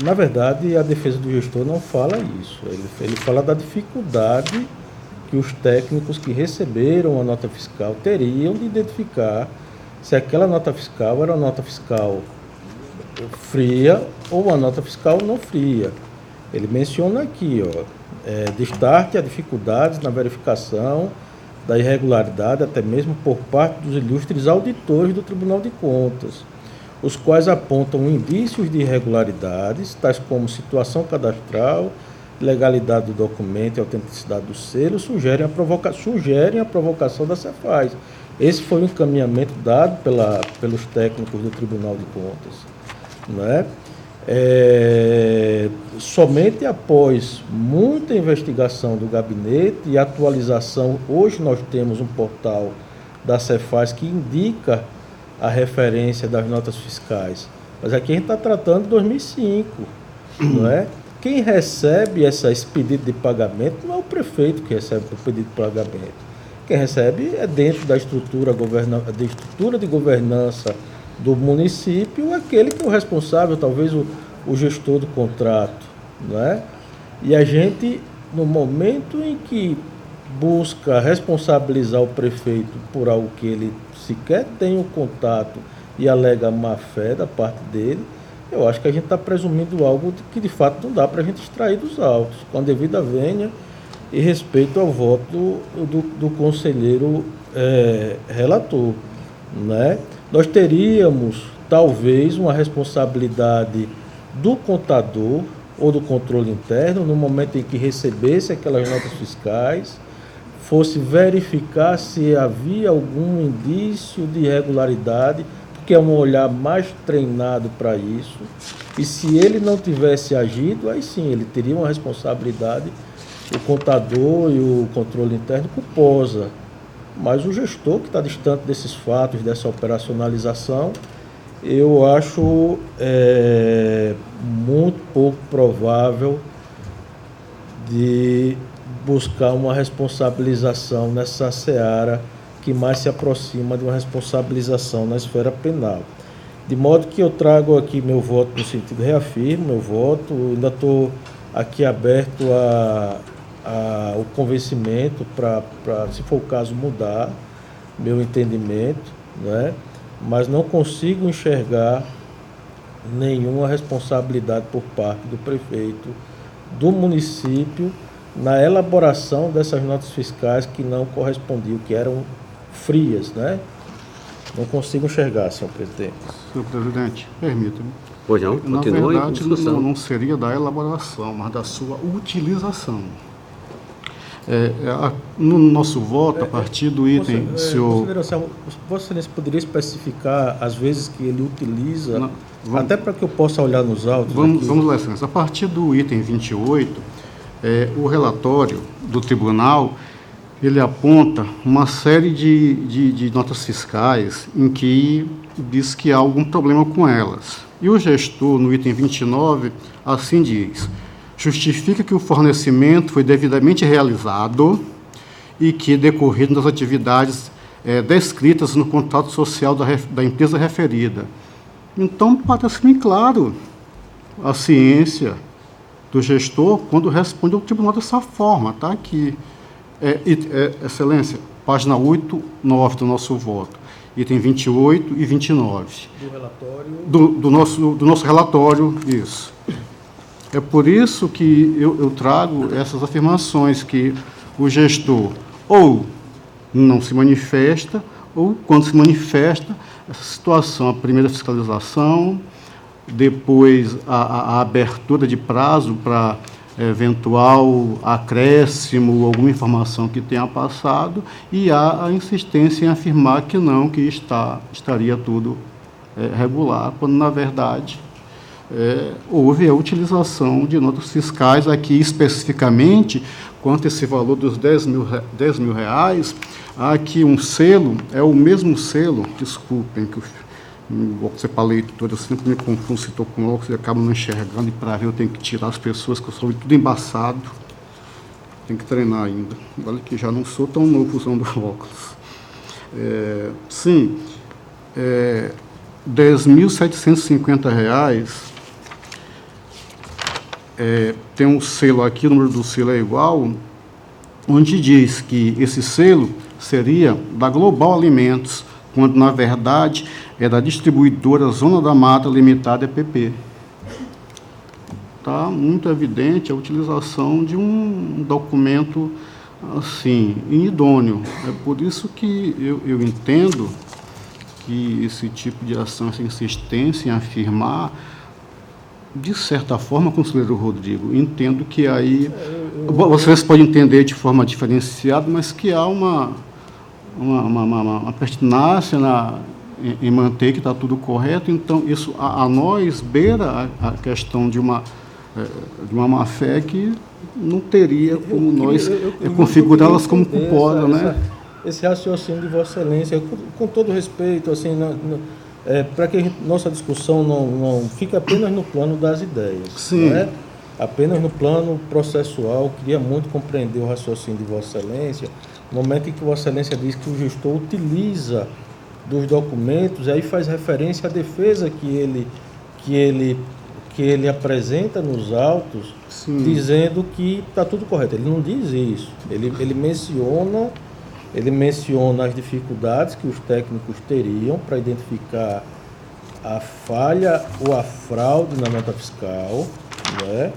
Na verdade, a defesa do gestor não fala isso. Ele fala da dificuldade que os técnicos que receberam a nota fiscal teriam de identificar se aquela nota fiscal era uma nota fiscal fria ou uma nota fiscal não fria. Ele menciona aqui, destaque a dificuldades na verificação da irregularidade, até mesmo por parte dos ilustres auditores do Tribunal de Contas, os quais apontam indícios de irregularidades, tais como situação cadastral, legalidade do documento e autenticidade do selo, sugerem a provocação da Cefaz. Esse foi o encaminhamento dado pelos técnicos do Tribunal de Contas. Né? Somente após muita investigação do gabinete e atualização, hoje nós temos um portal da Cefaz que indica a referência das notas fiscais. Mas aqui a gente está tratando de 2005, não é? Quem recebe esse pedido de pagamento não é o prefeito que recebe o pedido de pagamento. Quem recebe é dentro da estrutura de governança do município, aquele que é o responsável, talvez o gestor do contrato, não é? E a gente, no momento em que busca responsabilizar o prefeito por algo que ele sequer tem o contato e alega má-fé da parte dele, eu acho que a gente está presumindo algo que de fato não dá para a gente extrair dos autos, com a devida vênia e respeito ao voto do conselheiro relator, né? Nós teríamos, talvez, uma responsabilidade do contador ou do controle interno, no momento em que recebesse aquelas notas fiscais, fosse verificar se havia algum indício de irregularidade, porque é um olhar mais treinado para isso, e se ele não tivesse agido, aí sim, ele teria uma responsabilidade, o contador e o controle interno culposa. Mas o gestor que está distante desses fatos, dessa operacionalização, eu acho muito pouco provável de buscar uma responsabilização nessa seara que mais se aproxima de uma responsabilização na esfera penal. De modo que eu trago aqui meu voto no sentido, reafirmo meu voto, ainda estou aqui aberto ao convencimento para, se for o caso, mudar meu entendimento, né? Mas não consigo enxergar nenhuma responsabilidade por parte do prefeito do município na elaboração dessas notas fiscais que não correspondiam, que eram frias, né? Não consigo enxergar, senhor presidente. Senhor presidente, permita-me. Pois não, Na continue com verdade, discussão. não seria da elaboração, mas da sua utilização. No nosso voto, a partir do item, senhor... Vossa Excelência poderia especificar as vezes que ele utiliza, Não, até para que eu possa olhar nos autos? Vamos lá, Excelência. A partir do item 28, o relatório do tribunal, ele aponta uma série de notas fiscais em que diz que há algum problema com elas. E o gestor, no item 29, assim diz: justifica que o fornecimento foi devidamente realizado e que decorrido das atividades descritas no contrato social da empresa referida. Então, parece-me claro a ciência do gestor quando responde ao tribunal dessa forma. Está aqui. Excelência, página 8, 9 do nosso voto, item 28 e 29. Do relatório? Do nosso relatório, isso. É por isso que eu trago essas afirmações, que o gestor ou não se manifesta, ou quando se manifesta, essa situação, a primeira fiscalização, depois a abertura de prazo para eventual acréscimo, alguma informação que tenha passado, e há a insistência em afirmar que não, que estaria tudo regular, quando na verdade houve a utilização de notas fiscais aqui especificamente, quanto a esse valor dos 10 mil reais, há aqui um selo, é o mesmo selo, desculpem, que você para a leitura, eu sempre me confundo se estou com óculos e acabo não enxergando, e para ver eu tenho que tirar as pessoas, que eu sou tudo embaçado, tenho que treinar ainda. Olha que já não sou tão novo usando óculos. Sim, R$10.750, tem um selo aqui, o número do selo é igual, onde diz que esse selo seria da Global Alimentos, quando na verdade é da distribuidora Zona da Mata Limitada, EPP. Está muito evidente a utilização de um documento assim, inidôneo. É por isso que eu entendo que esse tipo de ação, essa insistência em afirmar, de certa forma, conselheiro Rodrigo, entendo que aí, vocês podem entender de forma diferenciada, mas que há uma pertinácia em manter que está tudo correto. Então, isso a nós beira a questão de uma má-fé que não teria como nós configurá-las como culposas, né? Esse raciocínio de Vossa Excelência, com todo respeito, assim, para que nossa discussão não fique apenas no plano das ideias. Sim. Né? Apenas no plano processual, queria muito compreender o raciocínio de Vossa Excelência, no momento em que Vossa Excelência diz que o gestor utiliza dos documentos, aí faz referência à defesa que ele apresenta nos autos, Sim, dizendo que está tudo correto. Ele não diz isso. Ele menciona as dificuldades que os técnicos teriam para identificar a falha ou a fraude na nota fiscal, né?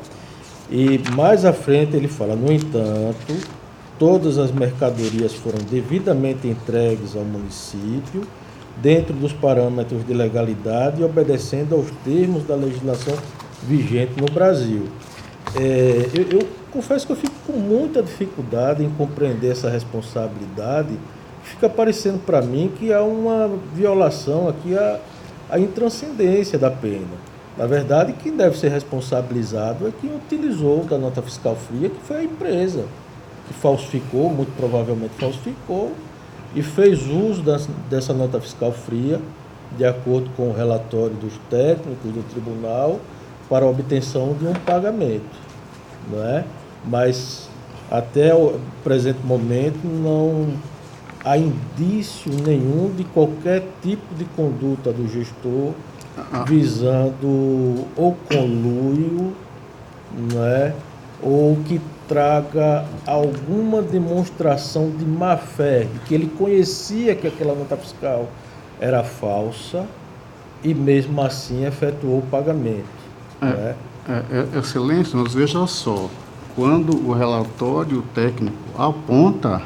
E mais à frente ele fala: no entanto, todas as mercadorias foram devidamente entregues ao município, dentro dos parâmetros de legalidade e obedecendo aos termos da legislação vigente no Brasil. Eu confesso que eu fico com muita dificuldade em compreender essa responsabilidade. Fica parecendo para mim que há uma violação aqui à intranscendência da pena. Na verdade, quem deve ser responsabilizado é quem utilizou da nota fiscal fria, que foi a empresa, que falsificou, muito provavelmente falsificou, e fez uso dessa nota fiscal fria, de acordo com o relatório dos técnicos do tribunal, para a obtenção de um pagamento, não é? Mas até o presente momento não há indício nenhum de qualquer tipo de conduta do gestor visando ou conluio, não é? Ou que traga alguma demonstração de má-fé, de que ele conhecia que aquela nota fiscal era falsa e mesmo assim efetuou o pagamento. Né? Excelência, mas veja só, quando o relatório técnico aponta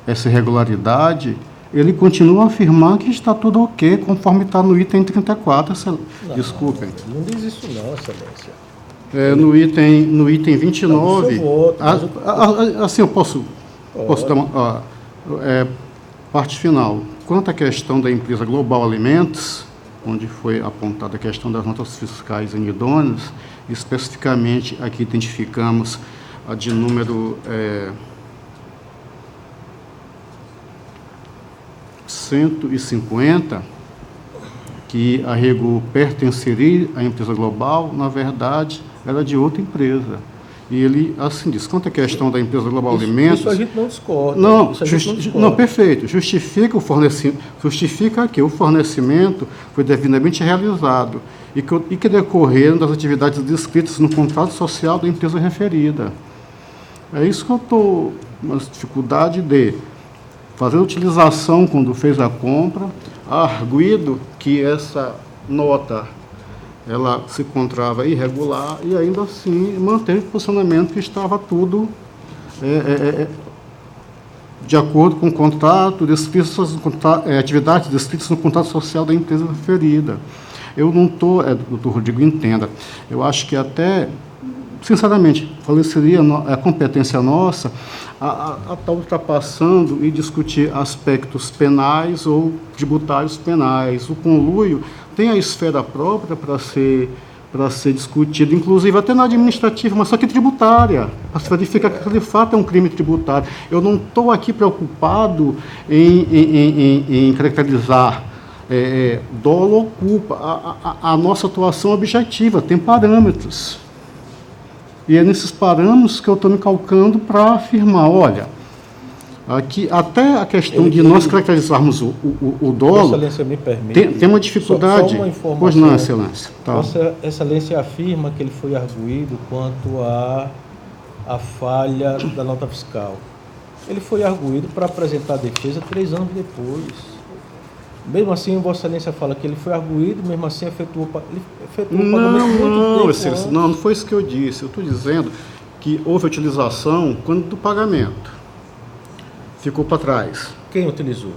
essa irregularidade, ele continua a afirmar que está tudo ok, conforme está no item 34, desculpem. Não diz isso não, excelência. No item 29, assim eu posso dar uma parte final. Quanto à questão da empresa Global Alimentos, onde foi apontada a questão das notas fiscais inidôneas, especificamente aqui identificamos a de número 150, que a Rego pertenceria à empresa global, na verdade, era de outra empresa. E ele, assim diz, quanto à questão da empresa Global Alimentos... Isso a gente não discorda. Não, perfeito. Justifica que o fornecimento foi devidamente realizado e que decorreram das atividades descritas no contrato social da empresa referida. É isso que eu estou com dificuldade de fazer a utilização quando fez a compra, arguido que essa nota ela se encontrava irregular e ainda assim manteve o posicionamento que estava tudo de acordo com o contrato, atividades descritas no contrato social da empresa referida. Eu não estou, doutor Rodrigo, entenda, eu acho que até, sinceramente, seria a competência nossa a estar ultrapassando e discutir aspectos penais ou tributários penais. O conluio tem a esfera própria para ser discutido, inclusive até na administrativa, mas só que tributária, para se verificar que de fato é um crime tributário. Eu não estou aqui preocupado em caracterizar dolo ou culpa. A nossa atuação é objetiva, tem parâmetros. E é nesses parâmetros que eu estou me calcando para afirmar, olha, aqui, até a questão de nós caracterizarmos o dolo, Excelência, me permite. Tem uma dificuldade. Só uma informação. Pois não, Excelência. Tá. Vossa Excelência afirma que ele foi arguido quanto à falha da nota fiscal. Ele foi arguido para apresentar a defesa 3 anos depois. Mesmo assim, Vossa Excelência fala que ele foi arguido, mesmo assim efetuou o pagamento muito tempo. Não foi isso que eu disse. Eu estou dizendo que houve utilização quando do pagamento. Ficou para trás. Quem utilizou?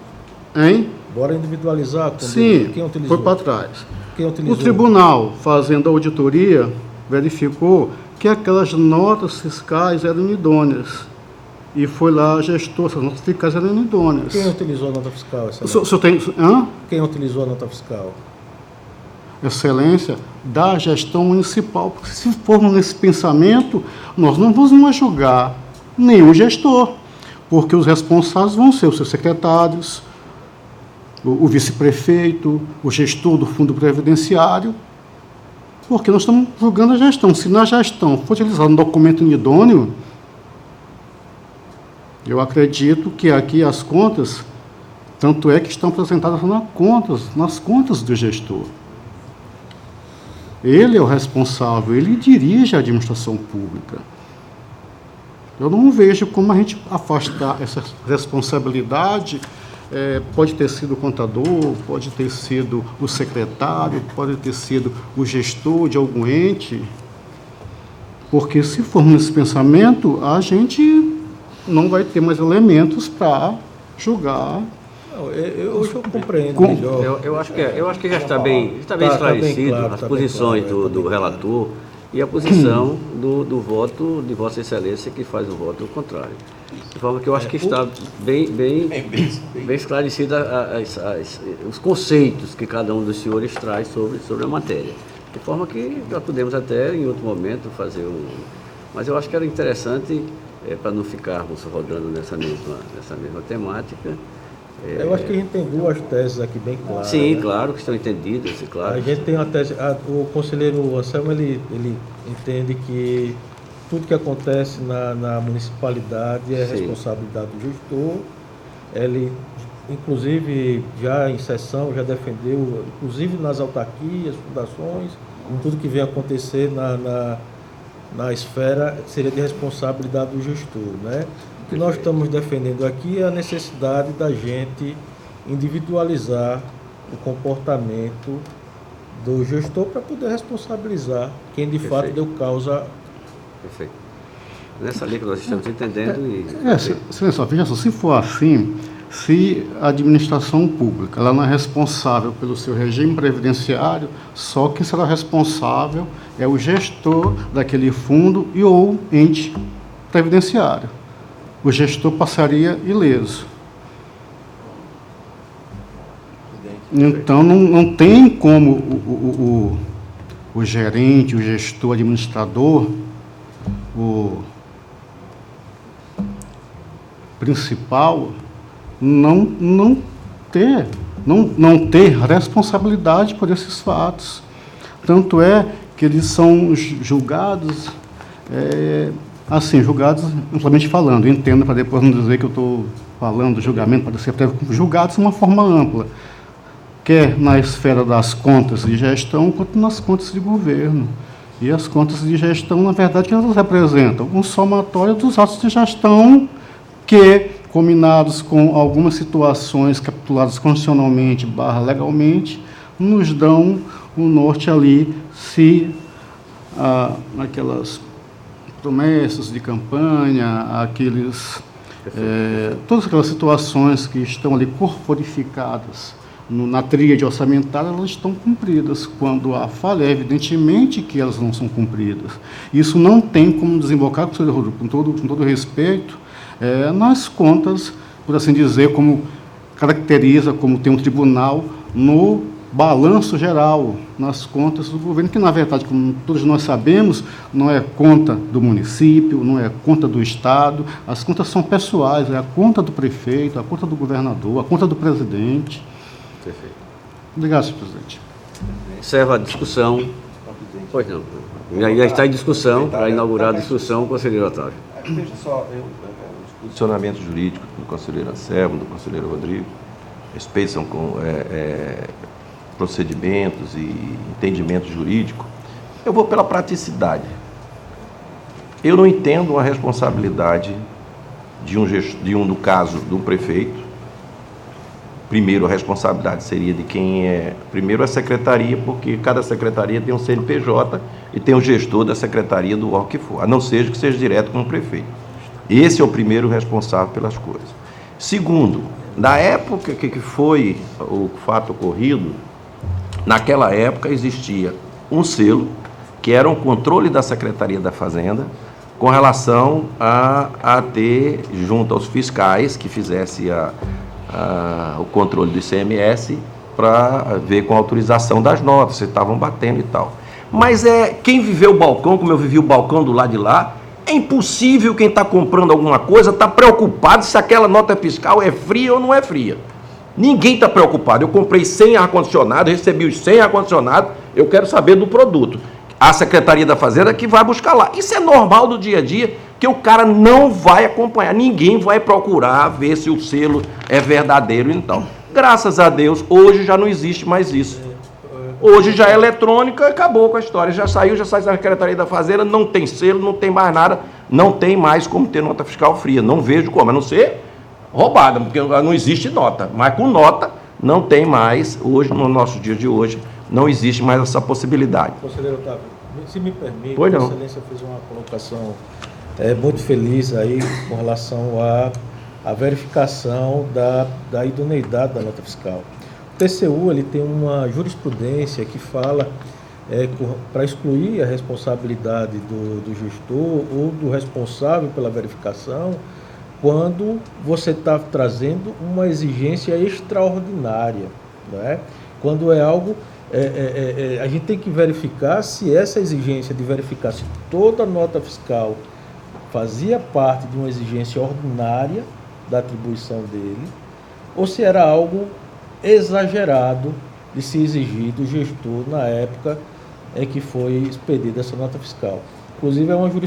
Hein? Bora individualizar. Sim, quem utilizou? foi para trás. Quem utilizou? O tribunal, fazendo a auditoria, verificou que aquelas notas fiscais eram idôneas. E foi lá, gestor, essas notas fiscais eram idôneas. Quem utilizou a nota fiscal? Quem utilizou a nota fiscal? Excelência, da gestão municipal. Porque se formos nesse pensamento, nós não vamos mais julgar nenhum gestor, porque os responsáveis vão ser os seus secretários, o vice-prefeito, o gestor do fundo previdenciário, porque nós estamos julgando a gestão. Se na gestão for utilizado um documento inidôneo, eu acredito que aqui as contas, tanto é que estão apresentadas nas contas do gestor. Ele é o responsável, ele dirige a administração pública. Eu não vejo como a gente afastar essa responsabilidade. Pode ter sido o contador, pode ter sido o secretário, pode ter sido o gestor de algum ente, porque se formos nesse pensamento, a gente não vai ter mais elementos para julgar. Hoje eu compreendo melhor. Eu acho que já está bem esclarecido, claro, as posições do relator e a posição do voto de Vossa Excelência, que faz o voto contrário. De forma que eu acho que está bem esclarecida os conceitos que cada um dos senhores traz sobre a matéria. De forma que nós podemos até, em outro momento, fazer um... Mas eu acho que era interessante, para não ficarmos rodando nessa mesma temática. Eu acho que a gente tem duas teses aqui bem claras. Sim, né? claro, que estão entendidas, claro. A gente tem uma tese, o conselheiro Anselmo, ele entende que tudo que acontece na municipalidade é Sim. responsabilidade do gestor. Ele, inclusive, já em sessão, já defendeu, inclusive nas autarquias, fundações, tudo que vem acontecer na esfera seria de responsabilidade do gestor, né? O que nós estamos defendendo aqui é a necessidade da gente individualizar o comportamento do gestor para poder responsabilizar quem de fato Perfeito. deu causa. Perfeito. Nessa linha que nós estamos entendendo e... Excelência, veja só, se for assim, se a administração pública ela não é responsável pelo seu regime previdenciário, só quem será responsável é o gestor daquele fundo e ou ente previdenciário. O gestor passaria ileso. Então, não tem como o gerente, o gestor, o administrador, o principal, não ter responsabilidade por esses fatos. Tanto é que eles são julgados, julgados amplamente falando, entendo, para depois não dizer que eu estou falando julgamento, para ser julgados de uma forma ampla, quer na esfera das contas de gestão, quanto nas contas de governo. E as contas de gestão, na verdade, que elas representam um somatório dos atos de gestão que, combinados com algumas situações capituladas constitucionalmente / legalmente, nos dão o norte ali, se aquelas promessas de campanha, todas aquelas situações que estão ali corporificadas na tríade orçamentária, elas estão cumpridas. Quando há falha, é evidentemente que elas não são cumpridas. Isso não tem como desembocar, com todo respeito, nas contas, por assim dizer, como caracteriza, como tem um tribunal, no balanço geral, nas contas do governo, que, na verdade, como todos nós sabemos, não é conta do município, não é conta do Estado, as contas são pessoais, é a conta do prefeito, a conta do governador, a conta do presidente. Perfeito. Obrigado, senhor presidente. Encerro a discussão. Pois não. Já está em discussão, para inaugurar a discussão, o conselheiro Otávio. Veja só, os posicionamentos jurídicos do conselheiro Anselmo, do conselheiro Rodrigo, respeitam com procedimentos e entendimento jurídico. Eu vou pela praticidade. Eu não entendo a responsabilidade no caso do prefeito. Primeiro, a responsabilidade seria de quem é... Primeiro, a secretaria, porque cada secretaria tem um CNPJ e tem um gestor da secretaria do órgão que for, a não seja que seja direto com o prefeito. Esse é o primeiro responsável pelas coisas. Segundo, na época que foi o fato ocorrido, naquela época existia um selo, que era um controle da Secretaria da Fazenda, com relação a ter, junto aos fiscais, que fizesse o controle do ICMS para ver com a autorização das notas, se estavam batendo e tal. Mas quem viveu o balcão, como eu vivi o balcão do lado de lá, é impossível quem está comprando alguma coisa estar preocupado se aquela nota fiscal é fria ou não é fria. Ninguém está preocupado. Eu comprei 100 ar-condicionado, recebi os 100 ar-condicionado, eu quero saber do produto. A Secretaria da Fazenda que vai buscar lá. Isso é normal do dia a dia, que o cara não vai acompanhar. Ninguém vai procurar ver se o selo é verdadeiro. Então, graças a Deus, hoje já não existe mais isso. Hoje já é eletrônica, acabou com a história. Já sai da Secretaria da Fazenda, não tem selo, não tem mais nada, não tem mais como ter nota fiscal fria. Não vejo como, a não ser roubada, porque não existe nota. Mas com nota, não tem mais, hoje, no nosso dia de hoje, não existe mais essa possibilidade. Conselheiro Otávio, se me permite, Pois não. a Excelência fez uma colocação muito feliz aí com relação à verificação da idoneidade da nota fiscal. O TCU ele tem uma jurisprudência que fala para excluir a responsabilidade do gestor ou do responsável pela verificação, quando você está trazendo uma exigência extraordinária, né? Quando é algo, a gente tem que verificar se essa exigência de verificar se toda nota fiscal fazia parte de uma exigência ordinária da atribuição dele, ou se era algo exagerado de se exigir do gestor na época em que foi expedida essa nota fiscal. Inclusive, é uma